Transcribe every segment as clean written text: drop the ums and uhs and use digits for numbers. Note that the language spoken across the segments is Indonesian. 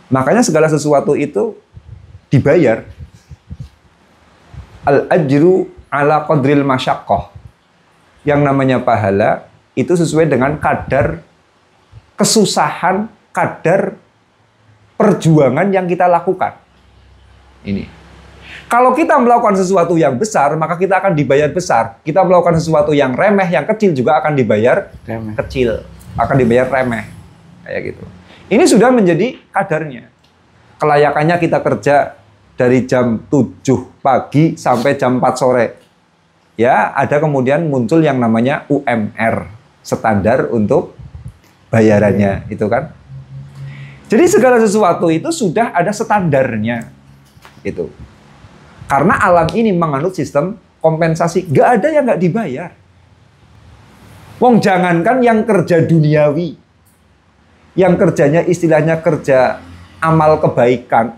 Makanya segala sesuatu itu dibayar. Al-ajru ala qadril masyaqqah. Yang namanya pahala itu sesuai dengan kadar kesusahan, kadar perjuangan yang kita lakukan. Ini. Kalau kita melakukan sesuatu yang besar, maka kita akan dibayar besar. Kita melakukan sesuatu yang remeh, yang kecil juga akan dibayar remeh. Kecil. Akan dibayar remeh. Kayak gitu. Ini sudah menjadi kadarnya. Kelayakannya kita kerja dari jam 7 pagi sampai jam 4 sore. Ya, ada kemudian muncul yang namanya UMR. Standar untuk bayarannya. Itu kan. Jadi segala sesuatu itu sudah ada standarnya. Gitu. Karena alam ini menganut sistem kompensasi. Nggak ada yang nggak dibayar. Wong jangankan yang kerja duniawi. Yang kerjanya istilahnya kerja amal kebaikan.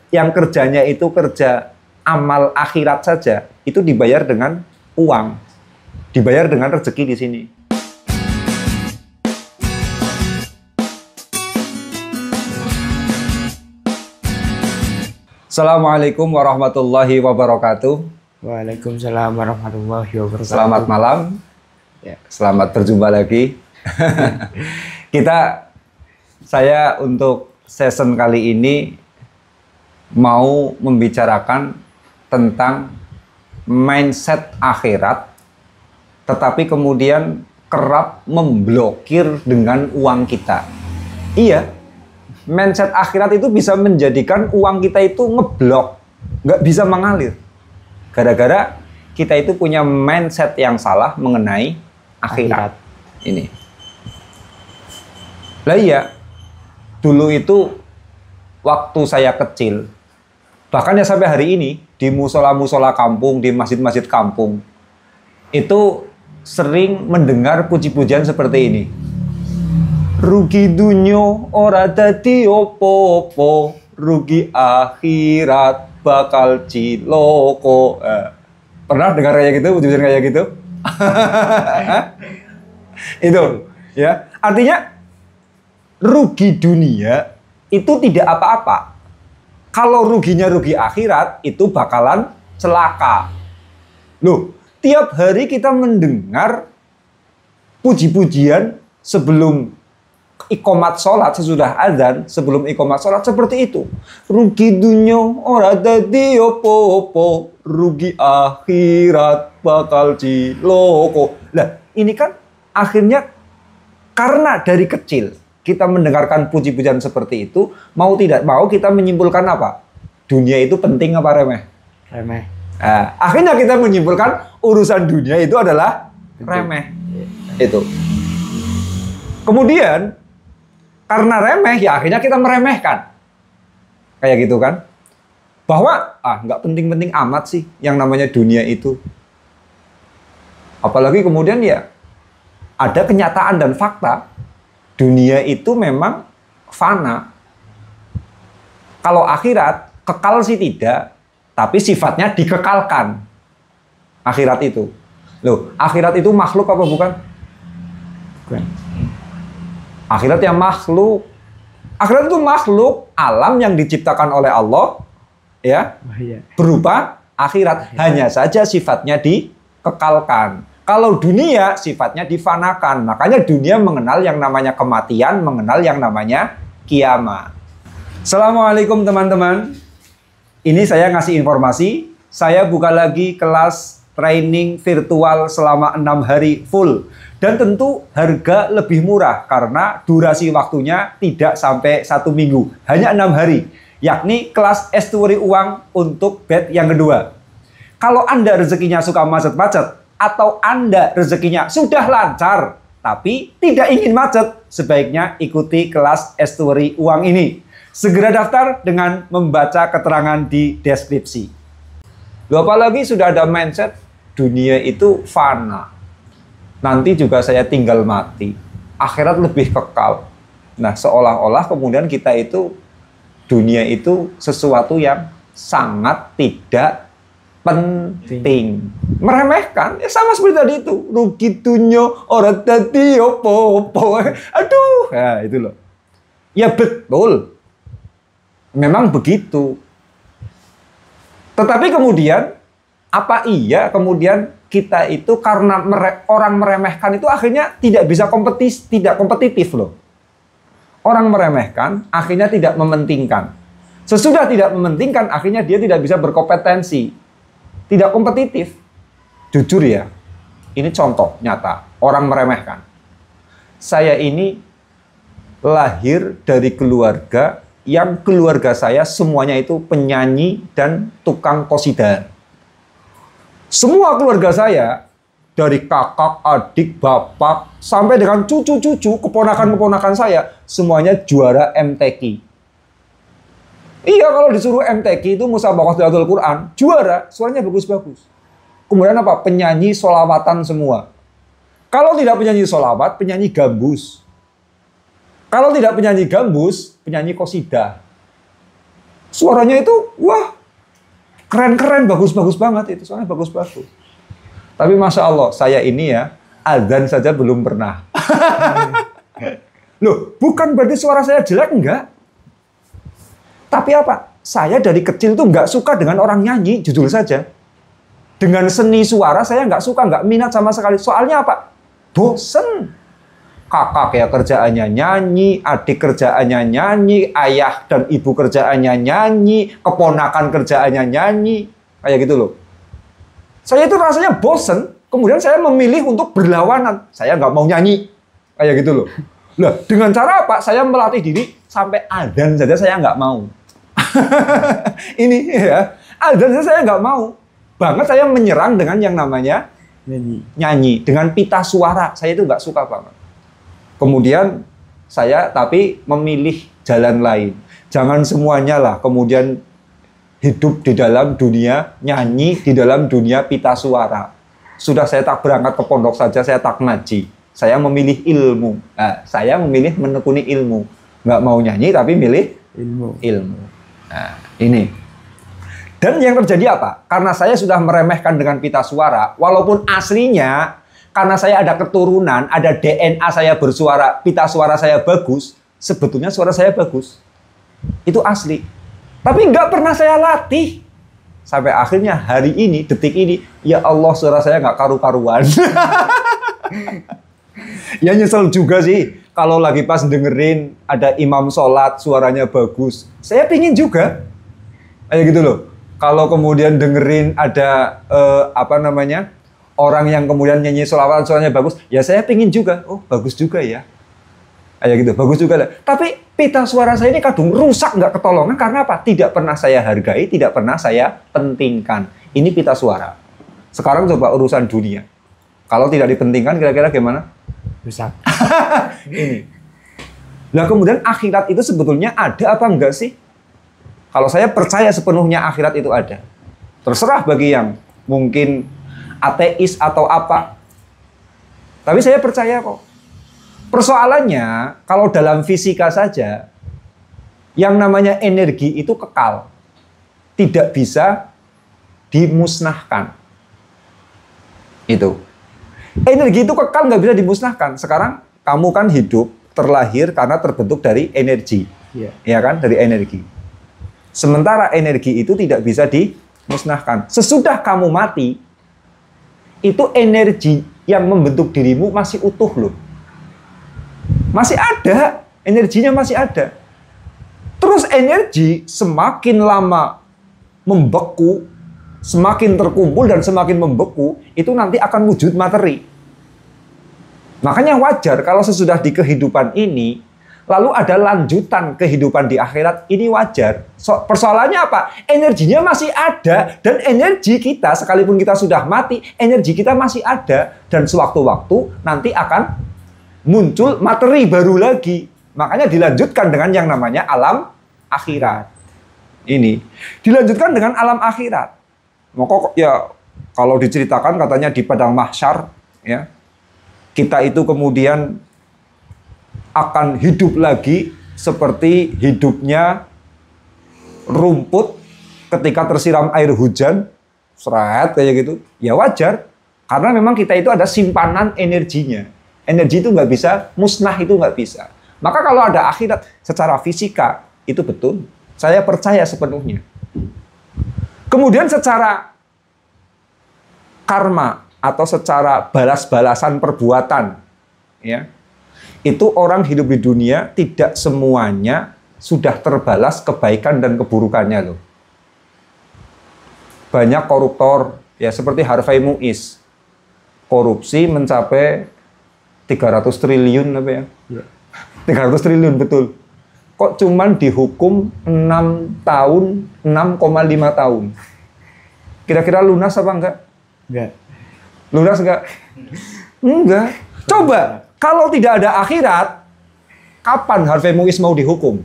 Yang kerjanya itu kerja amal akhirat saja. Itu dibayar dengan uang. Dibayar dengan rezeki di sini. Assalamualaikum warahmatullahi wabarakatuh. Waalaikumsalam warahmatullahi wabarakatuh. Selamat malam. Ya, selamat berjumpa lagi. Saya untuk season kali ini mau membicarakan tentang mindset akhirat, tetapi kemudian kerap memblokir dengan uang kita. Iya. Mindset akhirat itu bisa menjadikan uang kita itu ngeblok, nggak bisa mengalir. Gara-gara kita itu punya mindset yang salah mengenai akhirat. Ini. Lah iya, dulu itu waktu saya kecil, bahkan ya sampai hari ini, di musola-musola kampung, di masjid-masjid kampung, itu sering mendengar puji-pujian seperti ini. Rugi dunyo ora dadi opo-opo, rugi akhirat bakal ciloko. Pernah dengar kayak gitu, pujian kayak gitu? Itu, ya. Artinya rugi dunia itu tidak apa-apa. Kalau ruginya rugi akhirat, itu bakalan celaka. Loh, tiap hari kita mendengar puji-pujian sebelum iqomat sholat, sesudah azan, sebelum iqomat sholat seperti itu. Rugi dunia ora dadi opo-opo, rugi akhirat bakal ciloko. Nah, ini kan akhirnya karena dari kecil kita mendengarkan puji-pujian seperti itu, mau tidak mau kita menyimpulkan apa? Dunia itu penting apa remeh? Remeh. Nah, akhirnya kita menyimpulkan urusan dunia itu adalah remeh. Itu. Kemudian karena remeh, ya akhirnya kita meremehkan. Kayak gitu kan. Bahwa, nggak penting-penting amat sih yang namanya dunia itu. Apalagi kemudian ya, ada kenyataan dan fakta. Dunia itu memang fana. Kalau akhirat, kekal sih tidak. Tapi sifatnya dikekalkan. Akhirat itu. Loh, akhirat itu makhluk apa bukan? Bukan. Akhirat yang makhluk. Akhirat itu makhluk alam yang diciptakan oleh Allah, ya, berupa akhirat. Hanya saja sifatnya dikekalkan. Kalau dunia sifatnya difanakan. Makanya dunia mengenal yang namanya kematian, mengenal yang namanya kiamat. Assalamualaikum teman-teman. Ini saya ngasih informasi. Saya buka lagi kelas training virtual selama 6 hari full. Dan tentu harga lebih murah karena durasi waktunya tidak sampai 1 minggu. Hanya 6 hari. Yakni kelas S2 uang untuk batch yang kedua. Kalau Anda rezekinya suka macet-macet atau Anda rezekinya sudah lancar tapi tidak ingin macet, sebaiknya ikuti kelas S2 uang ini. Segera daftar dengan membaca keterangan di deskripsi. Loh, apalagi sudah ada mindset dunia itu fana. Nanti juga saya tinggal mati. Akhirat lebih kekal. Nah, seolah-olah kemudian kita itu, dunia itu sesuatu yang sangat tidak penting. Meremehkan. Ya sama seperti tadi itu. Rugi dunia, orang tadi opo-opo. Aduh. Ya, itu loh. Ya betul. Memang begitu. Tetapi kemudian, apa iya kemudian kita itu karena orang meremehkan itu akhirnya tidak bisa tidak kompetitif loh. Orang meremehkan akhirnya tidak mementingkan. Sesudah tidak mementingkan akhirnya dia tidak bisa berkompetensi. Tidak kompetitif. Jujur ya, ini contoh nyata orang meremehkan. Saya ini lahir dari keluarga yang keluarga saya semuanya itu penyanyi dan tukang qosidah. Semua keluarga saya, dari kakak, adik, bapak, sampai dengan cucu-cucu, keponakan-keponakan saya, semuanya juara MTQ. Iya, kalau disuruh MTQ itu Musabaqah Tilawatul Quran, juara, suaranya bagus-bagus. Kemudian apa? Penyanyi sholawatan semua. Kalau tidak penyanyi sholawat, penyanyi gambus. Kalau tidak penyanyi gambus, penyanyi qosidah. Suaranya itu, wah, keren-keren, bagus-bagus banget itu. Suaranya bagus-bagus. Tapi Masya Allah, saya ini ya, azan saja belum pernah. Loh, bukan berarti suara saya jelek, enggak. Tapi apa? Saya dari kecil tuh nggak suka dengan orang nyanyi, jujur saja. Dengan seni suara saya nggak suka, nggak minat sama sekali. Soalnya apa? Bosen. Kakak ya kerjaannya nyanyi, adik kerjaannya nyanyi, ayah dan ibu kerjaannya nyanyi, keponakan kerjaannya nyanyi. Kayak gitu loh. Saya itu rasanya bosen, kemudian saya memilih untuk berlawanan. Saya nggak mau nyanyi. Kayak gitu loh. Lah, dengan cara apa? Saya melatih diri sampai adzan saja saya nggak mau. Ini ya, adzan saja saya nggak mau. Banget saya menyerang dengan yang namanya nyanyi. Dengan pita suara, saya itu nggak suka banget. Kemudian saya tapi memilih jalan lain. Jangan semuanya lah kemudian hidup di dalam dunia nyanyi, di dalam dunia pita suara. Sudah saya tak berangkat ke pondok saja, saya tak ngaji. Saya memilih ilmu. Nah, saya memilih menekuni ilmu. Nggak mau nyanyi tapi milih ilmu. Nah, ini. Dan yang terjadi apa? Karena saya sudah meremehkan dengan pita suara, walaupun aslinya karena saya ada keturunan, ada DNA saya bersuara, pita suara saya bagus, sebetulnya suara saya bagus. Itu asli. Tapi nggak pernah saya latih. Sampai akhirnya hari ini, detik ini, ya Allah suara saya nggak karu-karuan. Ya nyesel juga sih. Kalau lagi pas dengerin ada imam sholat, suaranya bagus. Saya pingin juga. Kayak gitu loh. Kalau kemudian dengerin ada orang yang kemudian nyanyi sholawat suaranya bagus, ya saya pingin juga. Oh bagus juga ya. Kayak gitu, bagus juga lah. Tapi pita suara saya ini kadung rusak, nggak ketolongan karena apa? Tidak pernah saya hargai, tidak pernah saya pentingkan. Ini pita suara. Sekarang coba urusan dunia. Kalau tidak dipentingkan, kira-kira gimana? Rusak. Ini. Nah kemudian akhirat itu sebetulnya ada apa enggak sih? Kalau saya percaya sepenuhnya akhirat itu ada. Terserah bagi yang mungkin ateis atau apa. Tapi saya percaya kok. Persoalannya, kalau dalam fisika saja, yang namanya energi itu kekal. Tidak bisa dimusnahkan. Itu. Energi itu kekal, nggak bisa dimusnahkan. Sekarang, kamu kan hidup, terlahir karena terbentuk dari energi. Ya kan? Dari energi. Sementara energi itu tidak bisa dimusnahkan. Sesudah kamu mati, itu energi yang membentuk dirimu masih utuh loh. Masih ada, energinya masih ada. Terus energi semakin lama membeku, semakin terkumpul dan semakin membeku, itu nanti akan wujud materi. Makanya wajar kalau sesudah di kehidupan ini, lalu ada lanjutan kehidupan di akhirat, ini wajar. Persoalannya apa? Energinya masih ada, dan energi kita, sekalipun kita sudah mati, energi kita masih ada, dan sewaktu-waktu nanti akan muncul materi baru lagi. Makanya dilanjutkan dengan yang namanya alam akhirat. Ini dilanjutkan dengan alam akhirat. Maka ya kalau diceritakan katanya di padang mahsyar, ya kita itu kemudian akan hidup lagi seperti hidupnya rumput ketika tersiram air hujan, seret kayak gitu. Ya wajar, karena memang kita itu ada simpanan energinya. Energi itu nggak bisa, musnah itu nggak bisa. Maka kalau ada akhirat secara fisika, itu betul. Saya percaya sepenuhnya. Kemudian secara karma atau secara balas-balasan perbuatan, ya, itu orang hidup di dunia tidak semuanya sudah terbalas kebaikan dan keburukannya loh. Banyak koruptor, ya seperti Harvey Muiz, korupsi mencapai 300 triliun apa ya? 300 triliun betul. Kok cuman dihukum 6 tahun, 6,5 tahun. Kira-kira lunas apa enggak? Enggak. Lunas enggak? Enggak. Coba, kalau tidak ada akhirat, kapan Harvey Muiz mau dihukum?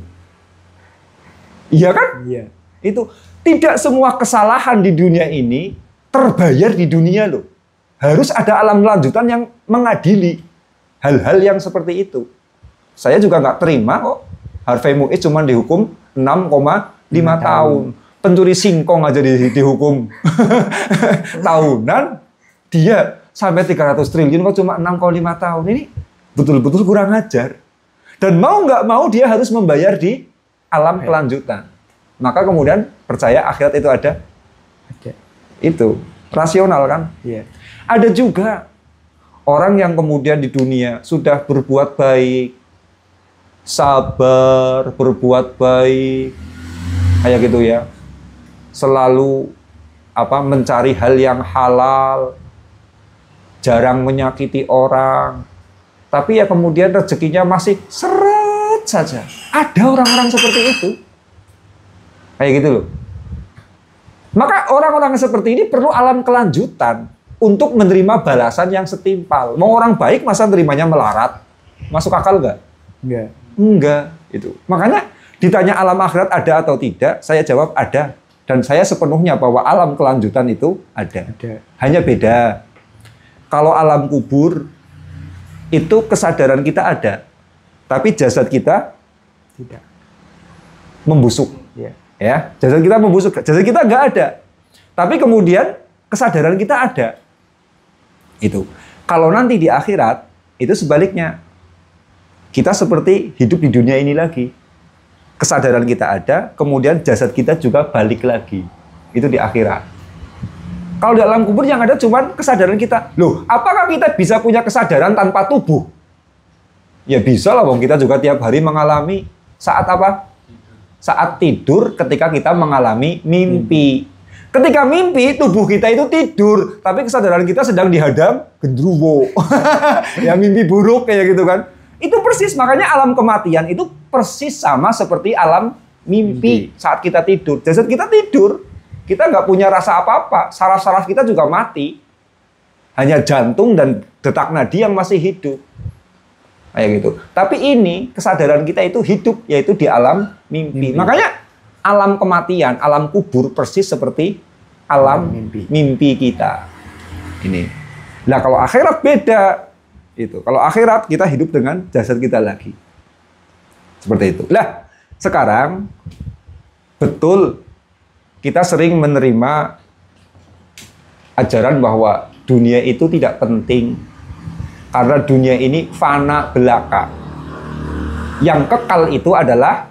Iya kan? Iya. Itu tidak semua kesalahan di dunia ini terbayar di dunia loh. Harus ada alam lanjutan yang mengadili hal-hal yang seperti itu. Saya juga nggak terima kok Harvey Muiz cuma dihukum 6,5 tahun. Pencuri singkong aja dihukum tahunan. Dia sampai 300 triliun kok cuma 6,5 tahun. Ini betul-betul kurang ajar. Dan mau nggak mau dia harus membayar di alam kelanjutan. Maka kemudian percaya akhirat itu ada. Itu rasional kan? Iya. Ada juga orang yang kemudian di dunia sudah berbuat baik, sabar, berbuat baik, kayak gitu ya. Selalu mencari hal yang halal, jarang menyakiti orang. Tapi ya kemudian rezekinya masih seret saja. Ada orang-orang seperti itu. Kayak gitu loh. Maka orang-orang seperti ini perlu alam kelanjutan untuk menerima balasan yang setimpal. Mau orang baik masa nerimanya melarat? Masuk akal nggak? Enggak. Enggak. Itu. Makanya ditanya alam akhirat ada atau tidak, saya jawab ada. Dan saya sepenuhnya bahwa alam kelanjutan itu ada. Hanya beda. Kalau alam kubur, itu kesadaran kita ada. Tapi jasad kita tidak. Membusuk. Ya, jasad kita membusuk. Jasad kita nggak ada. Tapi kemudian kesadaran kita ada. Itu. Kalau nanti di akhirat, itu sebaliknya. Kita seperti hidup di dunia ini lagi. Kesadaran kita ada, kemudian jasad kita juga balik lagi. Itu di akhirat. Kalau di alam kubur yang ada cuma kesadaran kita. Loh, apakah kita bisa punya kesadaran tanpa tubuh? Ya bisa lah, kita juga tiap hari mengalami saat apa? Saat tidur ketika kita mengalami mimpi. Ketika mimpi, tubuh kita itu tidur. Tapi kesadaran kita sedang dihadang gendruwo. Ya mimpi buruk kayak gitu kan. Itu persis, makanya alam kematian itu persis sama seperti alam mimpi saat kita tidur. Jasad kita tidur, kita nggak punya rasa apa-apa. Saraf-saraf kita juga mati. Hanya jantung dan detak nadi yang masih hidup. Kayak gitu. Tapi ini, kesadaran kita itu hidup, yaitu di alam mimpi. Makanya alam kematian, alam kubur persis seperti alam mimpi kita. Ini. Nah kalau akhirat beda. Itu. Kalau akhirat kita hidup dengan jasad kita lagi. Seperti itu. Lah, sekarang betul kita sering menerima ajaran bahwa dunia itu tidak penting karena dunia ini fana belaka. Yang kekal itu adalah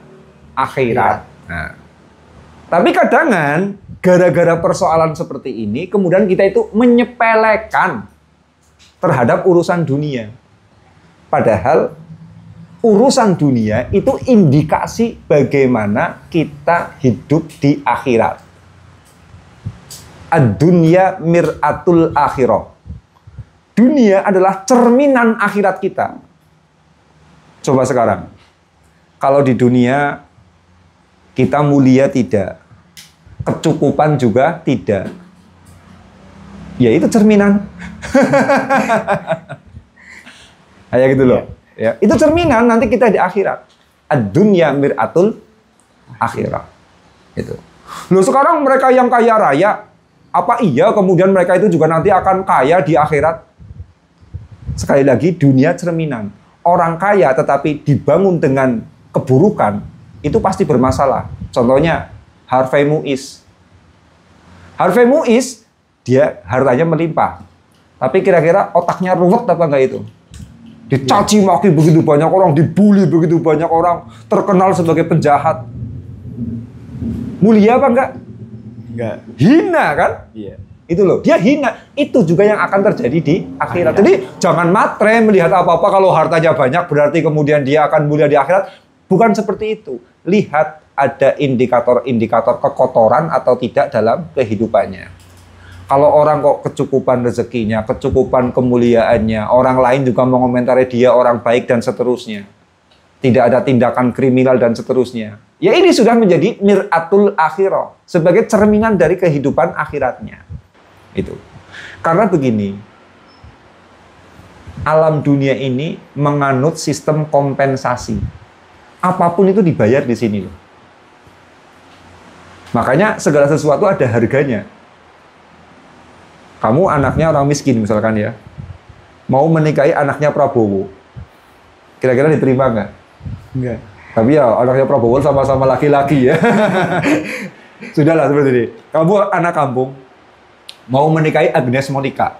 akhirat. Nah, tapi kadang gara-gara persoalan seperti ini kemudian kita itu menyepelekan terhadap urusan dunia. Padahal urusan dunia itu indikasi bagaimana kita hidup di akhirat. Ad-dunya mir'atul akhirah. Dunia adalah cerminan akhirat kita. Coba sekarang. Kalau di dunia kita mulia tidak, kecukupan juga tidak. Ya itu cerminan. Kayak gitu loh. Ya, itu cerminan nanti kita di akhirat. Ad-dunya mir'atul akhirah. Itu. Loh sekarang mereka yang kaya raya, apa iya kemudian mereka itu juga nanti akan kaya di akhirat? Sekali lagi dunia cerminan. Orang kaya tetapi dibangun dengan keburukan itu pasti bermasalah. Contohnya Harvey Muiz. Harvey Muiz dia hartanya melimpah. Tapi kira-kira otaknya ruwet apa enggak itu? Dicaci maki begitu banyak orang, dibully begitu banyak orang, terkenal sebagai penjahat. Mulia apa enggak? Enggak. Hina kan? Iya. Itu loh, dia hina. Itu juga yang akan terjadi di akhirat. Jadi jangan matre melihat apa-apa kalau hartanya banyak berarti kemudian dia akan mulia di akhirat. Bukan seperti itu. Lihat ada indikator-indikator kekotoran atau tidak dalam kehidupannya. Kalau orang kok kecukupan rezekinya, kecukupan kemuliaannya, orang lain juga mengomentari dia orang baik dan seterusnya. Tidak ada tindakan kriminal dan seterusnya. Ya ini sudah menjadi mir'atul akhirah. Sebagai cerminan dari kehidupan akhiratnya. Itu. Karena begini. Alam dunia ini menganut sistem kompensasi. Apapun itu dibayar di sini loh. Makanya segala sesuatu ada harganya. Kamu anaknya orang miskin misalkan ya. Mau menikahi anaknya Prabowo. Kira-kira diterima nggak? Enggak. Tapi ya anaknya Prabowo sama-sama laki-laki ya. Sudahlah seperti ini. Kamu anak kampung. Mau menikahi Agnes Monica.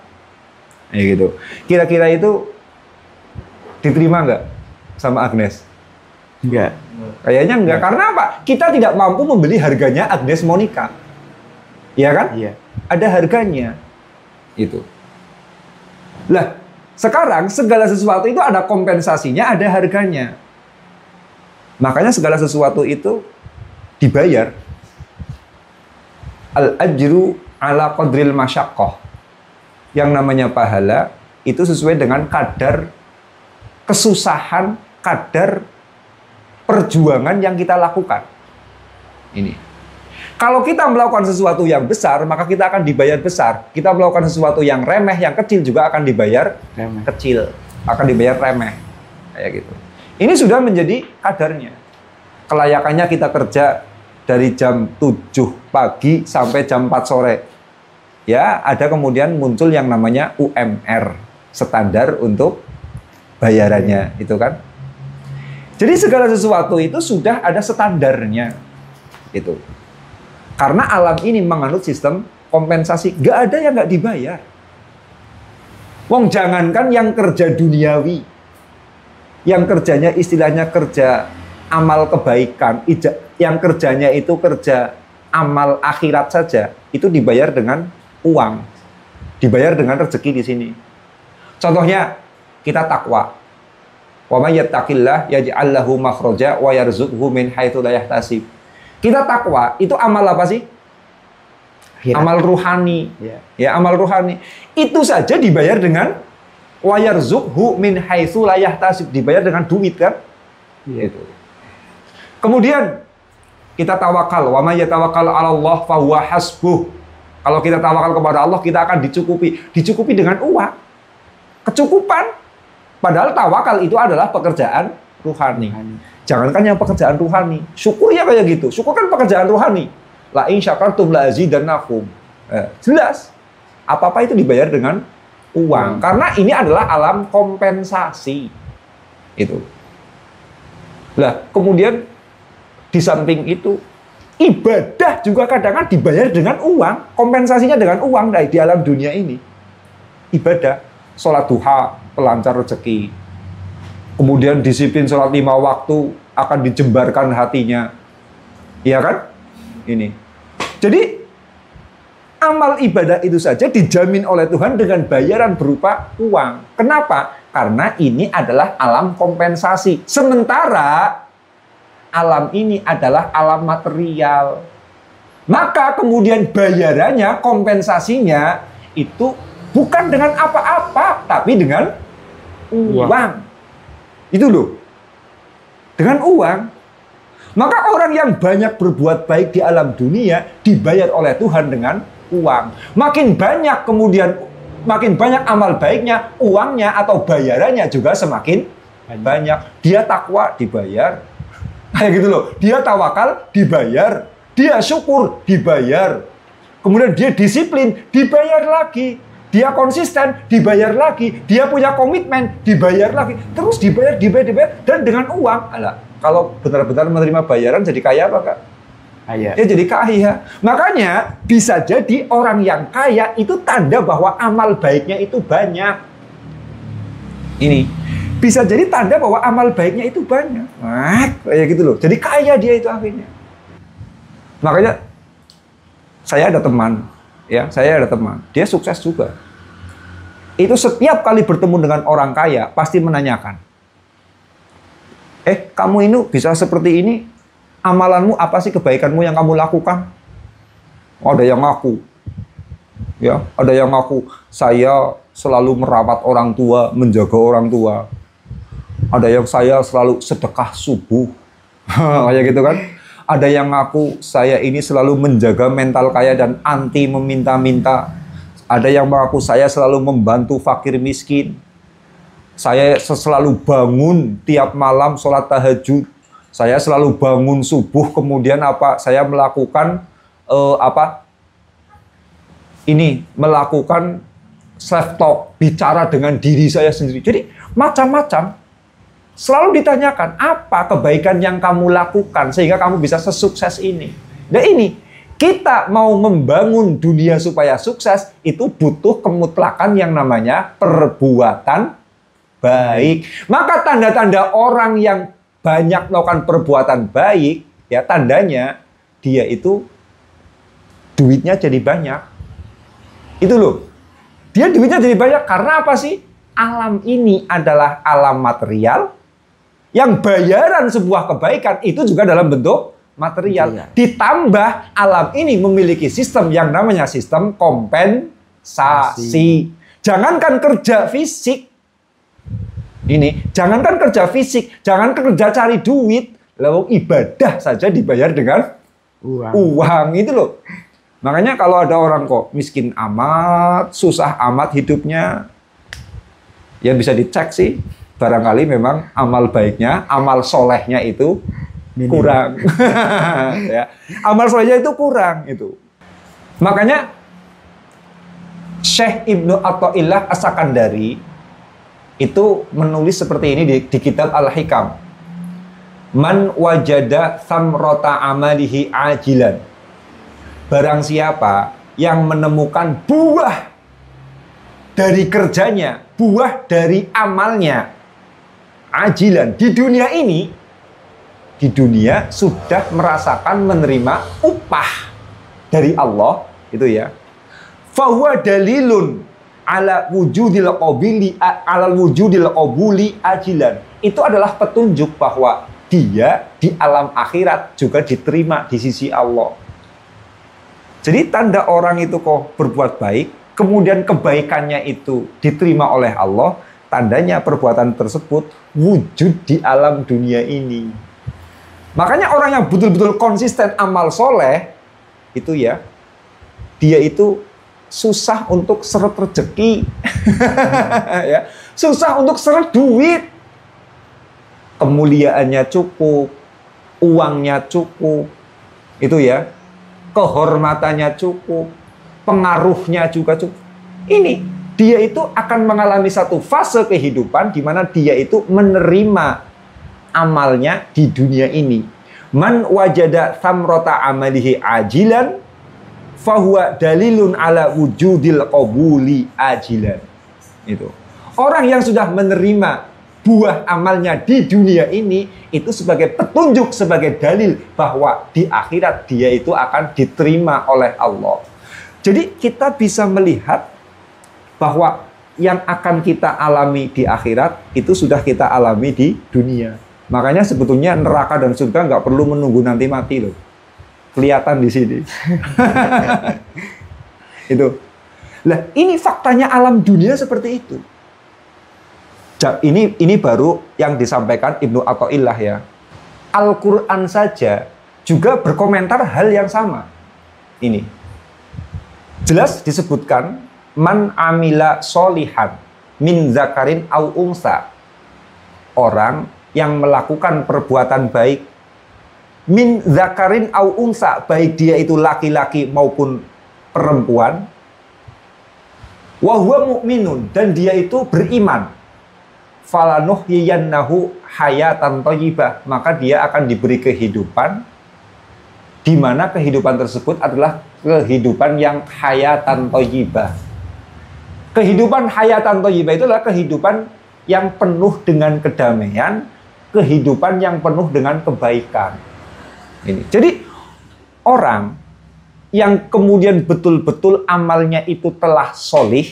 Ya gitu. Kira-kira itu diterima nggak sama Agnes? Enggak. Kayaknya enggak. Karena apa? Kita tidak mampu membeli harganya Agnes Monica. Iya kan? Iya. Ada harganya. Itu. Lah, sekarang segala sesuatu itu ada kompensasinya, ada harganya. Makanya segala sesuatu itu dibayar. Al-ajru ala qadril masyaqqah. Yang namanya pahala itu sesuai dengan kadar kesusahan, kadar perjuangan yang kita lakukan. Ini. Kalau kita melakukan sesuatu yang besar, maka kita akan dibayar besar. Kita melakukan sesuatu yang remeh, yang kecil juga akan dibayar Remeh. kecil. Akan dibayar remeh. Kayak gitu. Ini sudah menjadi kadarnya. Kelayakannya kita kerja dari jam 7 pagi sampai jam 4 sore. Ya, ada kemudian muncul yang namanya UMR. Standar untuk bayarannya. Itu kan. Jadi segala sesuatu itu sudah ada standarnya. Itu. Karena alam ini menganut sistem kompensasi. Gak ada yang gak dibayar. Wong jangankan yang kerja duniawi. Yang kerjanya istilahnya kerja amal kebaikan. Yang kerjanya itu kerja amal akhirat saja. Itu dibayar dengan uang. Dibayar dengan rezeki di sini. Contohnya, kita takwa. Wa may yattaqillah yaj'al lahu makhraja wa yarzuqhu min haitsu la yahtasib. Kita takwa, itu amal apa sih? Akhirat. Amal ruhani. Ya. Ya, amal ruhani. Itu saja dibayar dengan wa yarzuqhu min haitsu la yahtasib, dibayar dengan duit kan? Iya. Itu. Kemudian kita tawakal, wa may yatawakkal 'ala Allah fa huwa hasbuh. Kalau kita tawakal kepada Allah, kita akan dicukupi. Dicukupi dengan uang. Kecukupan. Padahal tawakal itu adalah pekerjaan ruhani. Jangankan yang pekerjaan ruhani, syukur ya kayak gitu. Syukur kan pekerjaan ruhani. La in syakartum la azidannakum. Jelas. Apa-apa itu dibayar dengan uang. Karena ini adalah alam kompensasi. Itu. Lah, kemudian di samping itu ibadah juga kadang-kadang dibayar dengan uang. Kompensasinya dengan uang di alam dunia ini. Ibadah, sholat duha, pelancar rezeki. Kemudian disiplin sholat 5 waktu akan dijembarkan hatinya. Iya kan? Ini. Jadi amal ibadah itu saja dijamin oleh Tuhan dengan bayaran berupa uang. Kenapa? Karena ini adalah alam kompensasi. Sementara alam ini adalah alam material. Maka kemudian bayarannya, kompensasinya itu bukan dengan apa-apa, tapi dengan uang. Itu loh. Dengan uang. Maka orang yang banyak berbuat baik di alam dunia dibayar oleh Tuhan dengan uang. Makin banyak kemudian, makin banyak amal baiknya, uangnya atau bayarannya juga semakin banyak. Dia takwa dibayar. Kayak gitu loh. Dia tawakal dibayar. Dia syukur dibayar. Kemudian dia disiplin dibayar lagi. Dia konsisten, dibayar lagi. Dia punya komitmen, dibayar lagi. Terus dibayar. Dan dengan uang. Alah, kalau benar-benar menerima bayaran jadi kaya apa, Kak? Kaya. Dia jadi kaya. Makanya bisa jadi orang yang kaya itu tanda bahwa amal baiknya itu banyak. Ini. Bisa jadi tanda bahwa amal baiknya itu banyak. Wah, kayak gitu loh. Jadi kaya dia itu akhirnya. Makanya saya ada teman, ya, dia sukses juga. Itu setiap kali bertemu dengan orang kaya pasti menanyakan, kamu ini bisa seperti ini, amalanmu apa sih, kebaikanmu yang kamu lakukan? Ada yang ngaku, ya, ada yang ngaku saya selalu merawat orang tua, menjaga orang tua. Ada yang saya selalu sedekah subuh, kayak gitu kan. Ada yang ngaku saya ini selalu menjaga mental kaya dan anti meminta-minta. Ada yang mengaku saya selalu membantu fakir miskin. Saya selalu bangun tiap malam sholat tahajud. Saya selalu bangun subuh, kemudian saya melakukan melakukan self talk, bicara dengan diri saya sendiri. Jadi macam-macam. Selalu ditanyakan, apa kebaikan yang kamu lakukan sehingga kamu bisa sesukses ini. Nah ini, kita mau membangun dunia supaya sukses, itu butuh kemutlakan yang namanya perbuatan baik. Maka tanda-tanda orang yang banyak melakukan perbuatan baik, ya tandanya dia itu duitnya jadi banyak. Itu loh. Dia duitnya jadi banyak karena apa sih? Alam ini adalah alam material yang bayaran sebuah kebaikan itu juga dalam bentuk material. Ditambah alam ini memiliki sistem yang namanya sistem kompensasi. Jangankan kerja fisik. Jangankan kerja fisik, jangan kerja cari duit, lalu ibadah saja dibayar dengan uang itu loh. Makanya kalau ada orang kok miskin amat, susah amat hidupnya, ya bisa dicek sih. Barangkali memang amal baiknya, amal solehnya itu kurang. Ya. Amal solehnya itu kurang. Itu. Makanya Syekh Ibnu Athaillah As-Sakandari itu menulis seperti ini di kitab Al-Hikam. Man wajada thamrata amalihi ajilan. Barang siapa yang menemukan buah dari kerjanya, buah dari amalnya, ajilan di dunia ini, di dunia sudah merasakan menerima upah dari Allah, itu ya. Fahuwa dalilun ala wujudil qabuli ajilan. Itu adalah petunjuk bahwa dia di alam akhirat juga diterima di sisi Allah. Jadi tanda orang itu kok berbuat baik, kemudian kebaikannya itu diterima oleh Allah, tandanya perbuatan tersebut wujud di alam dunia ini. Makanya orang yang betul-betul konsisten amal soleh, itu ya, dia itu susah untuk seret rezeki. Ya, susah untuk seret duit. Kemuliaannya cukup, uangnya cukup, itu ya, kehormatannya cukup, pengaruhnya juga cukup. Ini dia itu akan mengalami satu fase kehidupan di mana dia itu menerima amalnya di dunia ini. Man wajada thamrata amalihi ajilan fahuwa dalilun ala wujudil qabuli ajilan. Itu. Orang yang sudah menerima buah amalnya di dunia ini itu sebagai petunjuk, sebagai dalil bahwa di akhirat dia itu akan diterima oleh Allah. Jadi kita bisa melihat bahwa yang akan kita alami di akhirat itu sudah kita alami di dunia. Makanya sebetulnya neraka dan surga nggak perlu menunggu nanti mati loh. Kelihatan di sini. Itu. Lah, ini faktanya alam dunia seperti itu. Ini baru yang disampaikan Ibnu Athaillah ya. Al-Quran saja juga berkomentar hal yang sama. Ini. Jelas disebutkan man amila solihan min zakarin au unsa. Orang yang melakukan perbuatan baik min zakarin au unsa, baik dia itu laki-laki maupun perempuan, wa huwa mu'minun, dan dia itu beriman, falanuhyiyannahu hayatan thayyibah, maka dia akan diberi kehidupan di mana kehidupan tersebut adalah kehidupan yang hayatan thayyibah. Kehidupan hayatan thayyibah itu adalah kehidupan yang penuh dengan kedamaian, kehidupan yang penuh dengan kebaikan. Ini. Jadi orang yang kemudian betul-betul amalnya itu telah solih,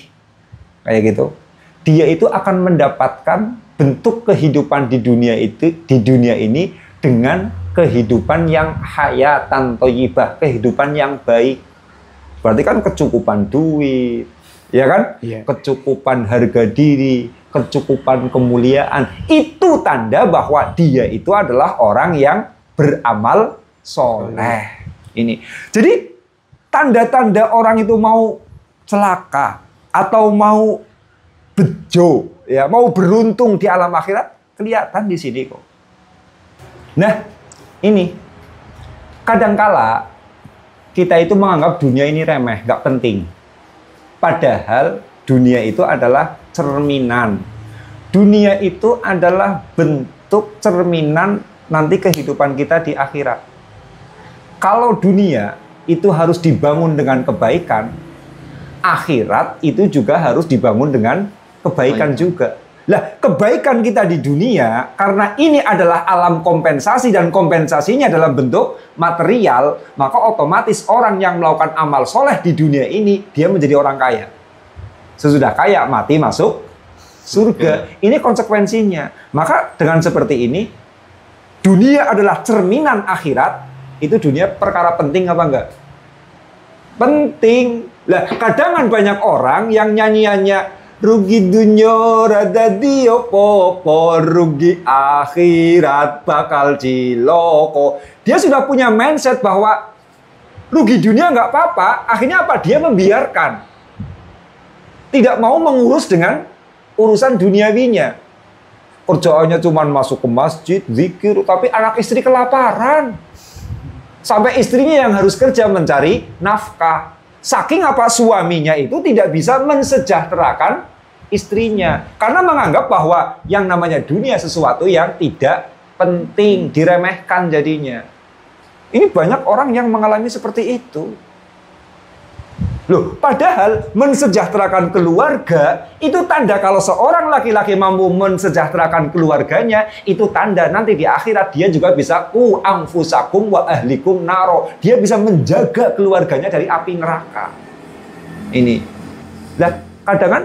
kayak gitu, dia itu akan mendapatkan bentuk kehidupan di dunia ini dengan kehidupan yang hayatan thayyibah, kehidupan yang baik. Berarti kan kecukupan duit, ya kan? Iya. Kecukupan harga diri, kecukupan kemuliaan. Itu tanda bahwa dia itu adalah orang yang beramal soleh. Ini. Jadi tanda-tanda orang itu mau celaka atau mau bejo, ya, mau beruntung di alam akhirat kelihatan di sini kok. Nah, ini kadangkala kita itu menganggap dunia ini remeh, nggak penting. Padahal dunia itu adalah cerminan. Dunia itu adalah bentuk cerminan nanti kehidupan kita di akhirat. Kalau dunia itu harus dibangun dengan kebaikan, akhirat itu juga harus dibangun dengan kebaikan juga. Lah, kebaikan kita di dunia, karena ini adalah alam kompensasi dan kompensasinya dalam bentuk material, maka otomatis orang yang melakukan amal soleh di dunia ini, dia menjadi orang kaya. Sesudah kaya, mati masuk surga. Ini konsekuensinya. Maka dengan seperti ini, dunia adalah cerminan akhirat. Itu dunia perkara penting apa enggak? Penting. Lah, kadang banyak orang yang nyanyiannya rugi dunia rada diopo, rugi akhirat bakal ciloko. Dia sudah punya mindset bahwa rugi dunia nggak apa-apa. Akhirnya apa? Dia membiarkan. Tidak mau mengurus dengan urusan duniawinya. Kerjaannya cuma masuk ke masjid, zikir, tapi anak istri kelaparan. Sampai istrinya yang harus kerja mencari nafkah. Saking apa suaminya itu tidak bisa mensejahterakan istrinya. Karena menganggap bahwa yang namanya dunia sesuatu yang tidak penting, diremehkan jadinya. Ini banyak orang yang mengalami seperti itu. Loh, padahal mensejahterakan keluarga itu tanda kalau seorang laki-laki mampu mensejahterakan keluarganya, itu tanda nanti di akhirat dia juga bisa anfusakum wa ahlikum naro. Dia bisa menjaga keluarganya dari api neraka. Ini. Nah, kadang kan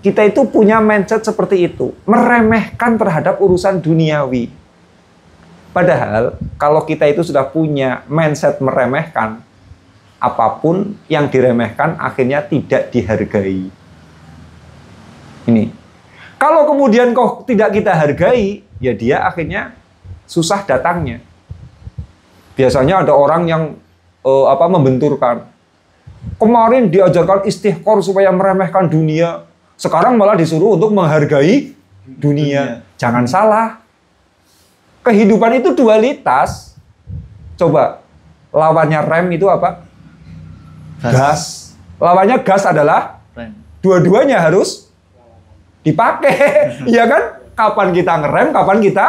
kita itu punya mindset seperti itu, meremehkan terhadap urusan duniawi. Padahal kalau kita itu sudah punya mindset meremehkan, apapun yang diremehkan akhirnya tidak dihargai. Ini. Kalau kemudian kok tidak kita hargai, ya dia akhirnya susah datangnya. Biasanya ada orang yang membenturkan. Kemarin diajarkan istighfar supaya meremehkan dunia, sekarang malah disuruh untuk menghargai dunia. Jangan salah. Kehidupan itu dualitas. Coba, lawannya rem itu apa? Gas. Lawannya gas adalah dua-duanya harus dipakai. Iya kan? Kapan kita ngerem, kapan kita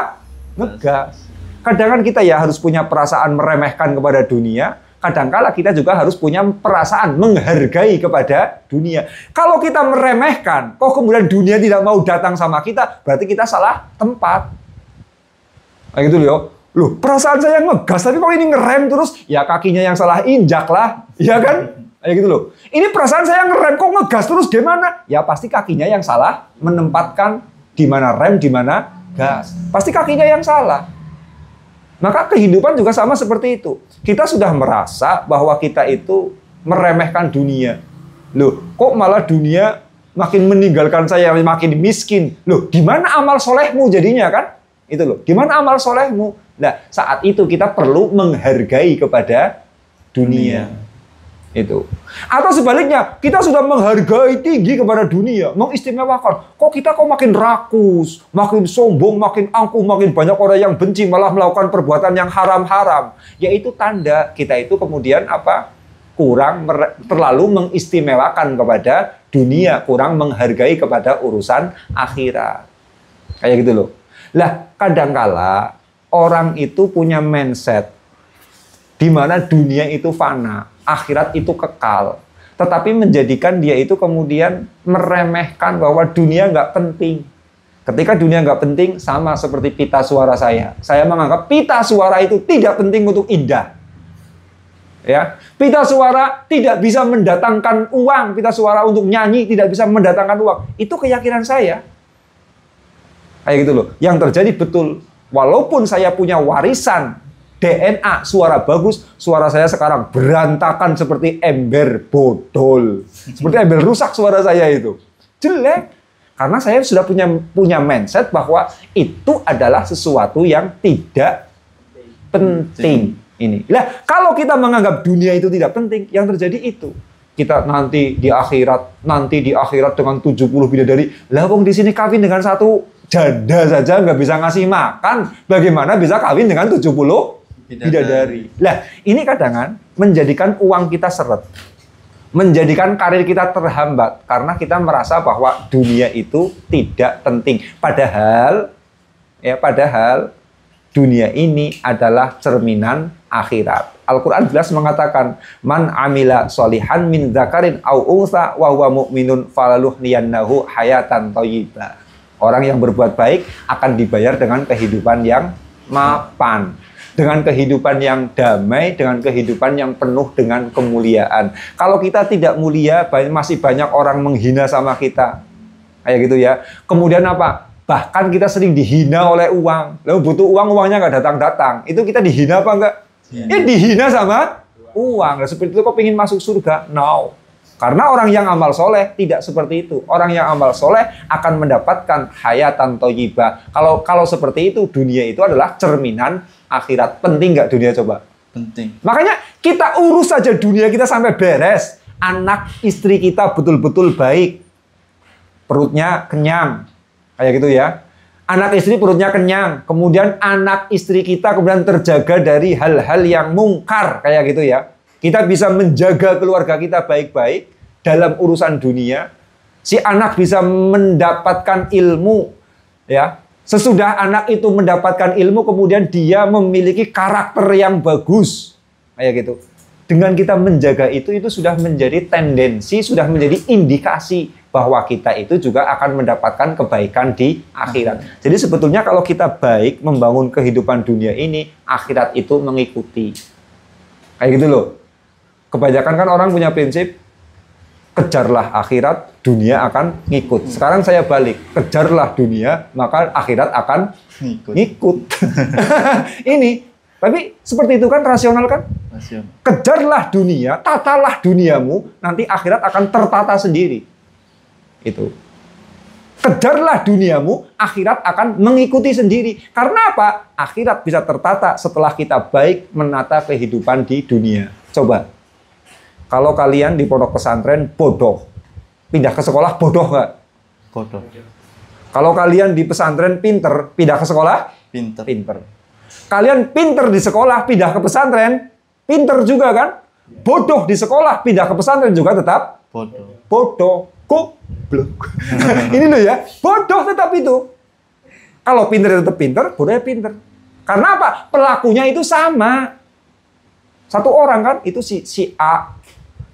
ngegas. Kadang-kadang kita ya harus punya perasaan meremehkan kepada dunia. Kadang-kala kita juga harus punya perasaan menghargai kepada dunia. Kalau kita meremehkan, kok kemudian dunia tidak mau datang sama kita, berarti kita salah tempat. Kayak gitu loh. Loh, perasaan saya ngegas, tapi kok ini ngerem terus? Ya kakinya yang salah injak lah. Iya kan? Kayak gitu loh. Ini perasaan saya ngerem, kok ngegas terus gimana? Ya pasti kakinya yang salah menempatkan di mana rem, di mana gas. Pasti kakinya yang salah. Maka kehidupan juga sama seperti itu. Kita sudah merasa bahwa kita itu meremehkan dunia. Loh, kok malah dunia makin meninggalkan saya, makin miskin. Loh, di mana amal solehmu jadinya kan? Itu loh. Di mana amal solehmu? Nah, saat itu kita perlu menghargai kepada dunia. Itu. Atau sebaliknya, kita sudah menghargai tinggi kepada dunia, mengistimewakan. Kok kita makin rakus, makin sombong, makin angkuh, makin banyak orang yang benci, malah melakukan perbuatan yang haram-haram. Yaitu tanda kita itu kemudian kurang terlalu mengistimewakan kepada dunia, kurang menghargai kepada urusan akhirat. Kayak gitu loh. Lah, kadangkala orang itu punya mindset di mana dunia itu fana, akhirat itu kekal. Tetapi menjadikan dia itu kemudian meremehkan bahwa dunia nggak penting. Ketika dunia nggak penting, sama seperti pita suara saya. Saya menganggap pita suara itu tidak penting untuk indah. Ya, pita suara tidak bisa mendatangkan uang, pita suara untuk nyanyi tidak bisa mendatangkan uang. Itu keyakinan saya. Kayak gitu loh. Yang terjadi betul, walaupun saya punya warisan DNA suara bagus, suara saya sekarang berantakan seperti ember bodol. Seperti ember rusak suara saya itu. Jelek. Karena saya sudah punya mindset bahwa itu adalah sesuatu yang tidak penting. Ini. Nah, kalau kita menganggap dunia itu tidak penting, yang terjadi itu. Kita nanti di akhirat dengan 70 bidadari. Lah wong di sini kawin dengan satu janda saja nggak bisa ngasih makan. Bagaimana bisa kawin dengan 70 bidadari? Lah, ini kadang menjadikan uang kita seret. Menjadikan karir kita terhambat karena kita merasa bahwa dunia itu tidak penting. Padahal dunia ini adalah cerminan akhirat. Al-Quran jelas mengatakan, man amila solihan min dzakarin au unsa wa huwa mu'minun falaluhniyannahu hayatan thayyibah. Orang yang berbuat baik akan dibayar dengan kehidupan yang mapan, dengan kehidupan yang damai, dengan kehidupan yang penuh dengan kemuliaan. Kalau kita tidak mulia, masih banyak orang menghina sama kita. Kayak gitu ya. Kemudian apa? Bahkan kita sering dihina oleh uang. Lalu butuh uang, uangnya nggak datang-datang. Itu kita dihina apa enggak? Ya dihina sama uang. Nah, seperti itu kok pengen masuk surga? No. Karena orang yang amal soleh tidak seperti itu. Orang yang amal soleh akan mendapatkan hayatan thayyibah. Kalau seperti itu, dunia itu adalah cerminan akhirat. Penting nggak dunia coba? Penting. Makanya kita urus saja dunia kita sampai beres. Anak istri kita betul-betul baik. Perutnya kenyang. Kayak gitu ya. Anak istri perutnya kenyang. Kemudian anak istri kita kemudian terjaga dari hal-hal yang mungkar. Kayak gitu ya. Kita bisa menjaga keluarga kita baik-baik dalam urusan dunia. Si anak bisa mendapatkan ilmu. Ya. Sesudah anak itu mendapatkan ilmu, kemudian dia memiliki karakter yang bagus. Kayak gitu. Dengan kita menjaga itu sudah menjadi tendensi, sudah menjadi indikasi bahwa kita itu juga akan mendapatkan kebaikan di akhirat. Jadi sebetulnya kalau kita baik membangun kehidupan dunia ini, akhirat itu mengikuti. Kayak gitu loh. Kebanyakan kan orang punya prinsip, kejarlah akhirat, dunia akan ngikut. Sekarang saya balik, kejarlah dunia, maka akhirat akan ngikut. Ini, tapi seperti itu kan rasional kan? Rasional. Kejarlah dunia, tatalah duniamu, nanti akhirat akan tertata sendiri. Itu. Kejarlah duniamu, akhirat akan mengikuti sendiri. Karena apa? Akhirat bisa tertata setelah kita baik menata kehidupan di dunia. Coba. Kalau kalian di pondok pesantren bodoh, pindah ke sekolah bodoh nggak? Bodoh. Kalau kalian di pesantren pinter, pindah ke sekolah? Pinter. Pinter. Kalian pinter di sekolah, pindah ke pesantren, pinter juga kan? Bodoh di sekolah, pindah ke pesantren juga tetap? Bodoh. Bodoh. Goblok. Ini loh ya, bodoh tetap itu. Kalau pinter tetap pinter, bodoh ya pinter. Karena apa? Pelakunya itu sama. Satu orang kan, itu si A.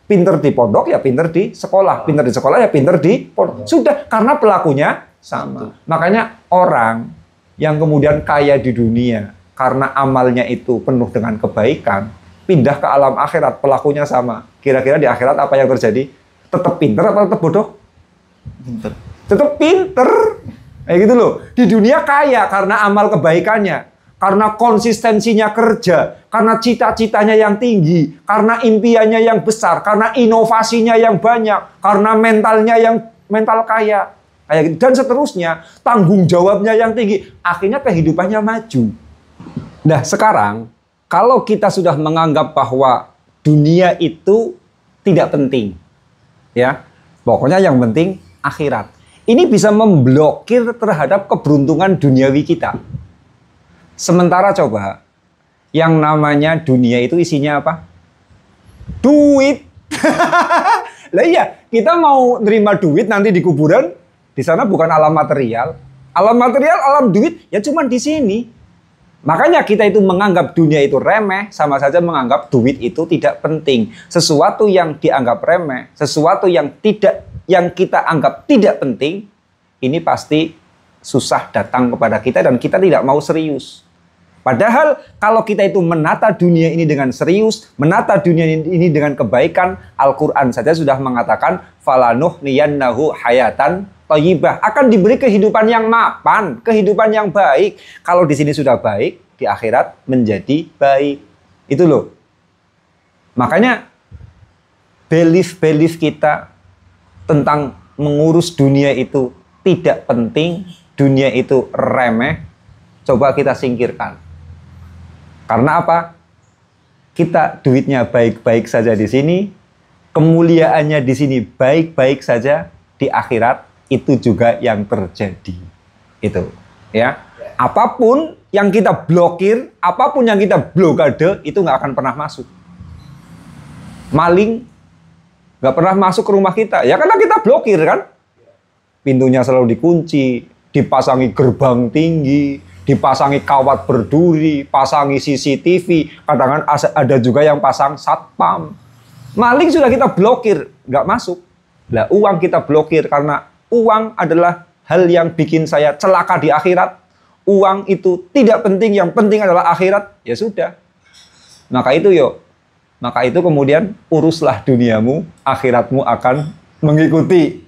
Pinter di pondok ya pinter di sekolah. Pinter di sekolah ya pinter di pondok. Sudah, karena pelakunya sama. Makanya orang yang kemudian kaya di dunia, karena amalnya itu penuh dengan kebaikan, pindah ke alam akhirat, pelakunya sama. Kira-kira di akhirat apa yang terjadi? Tetap pinter atau tetap bodoh? Pinter. Tetap pinter. Kayak gitu loh. Di dunia kaya karena amal kebaikannya. Karena konsistensinya kerja, karena cita-citanya yang tinggi, karena impiannya yang besar, karena inovasinya yang banyak, karena mentalnya yang mental kaya, kayak gitu. Dan seterusnya, tanggung jawabnya yang tinggi, akhirnya kehidupannya maju. Nah, sekarang kalau kita sudah menganggap bahwa dunia itu tidak penting, ya, pokoknya yang penting akhirat. Ini bisa memblokir terhadap keberuntungan duniawi kita. Sementara coba, yang namanya dunia itu isinya apa? Duit. Lah iya, kita mau nerima duit nanti di kuburan, di sana bukan alam material. Alam material, alam duit, ya cuma di sini. Makanya kita itu menganggap dunia itu remeh, sama saja menganggap duit itu tidak penting. Sesuatu yang dianggap remeh, sesuatu yang kita anggap tidak penting, ini pasti susah datang kepada kita dan kita tidak mau serius. Padahal kalau kita itu menata dunia ini dengan serius, menata dunia ini dengan kebaikan, Al-Quran saja sudah mengatakan falanuhniyannahu hayatan thayyibah, akan diberi kehidupan yang mapan, kehidupan yang baik. Kalau di sini sudah baik, di akhirat menjadi baik. Itu loh. Makanya belief kita tentang mengurus dunia itu tidak penting, dunia itu remeh, coba kita singkirkan. Karena apa? Kita duitnya baik-baik saja di sini, kemuliaannya di sini baik-baik saja, di akhirat itu juga yang terjadi. Itu, ya. Apapun yang kita blokir, apapun yang kita blokade, itu nggak akan pernah masuk. Maling nggak pernah masuk ke rumah kita, ya karena kita blokir kan. Pintunya selalu dikunci, dipasangi gerbang tinggi, dipasangi kawat berduri, pasangi CCTV, kadang-kadang ada juga yang pasang satpam. Maling sudah kita blokir, nggak masuk. Lah uang kita blokir karena uang adalah hal yang bikin saya celaka di akhirat. Uang itu tidak penting, yang penting adalah akhirat. Ya sudah. Maka itu maka itu kemudian uruslah duniamu, akhiratmu akan mengikuti.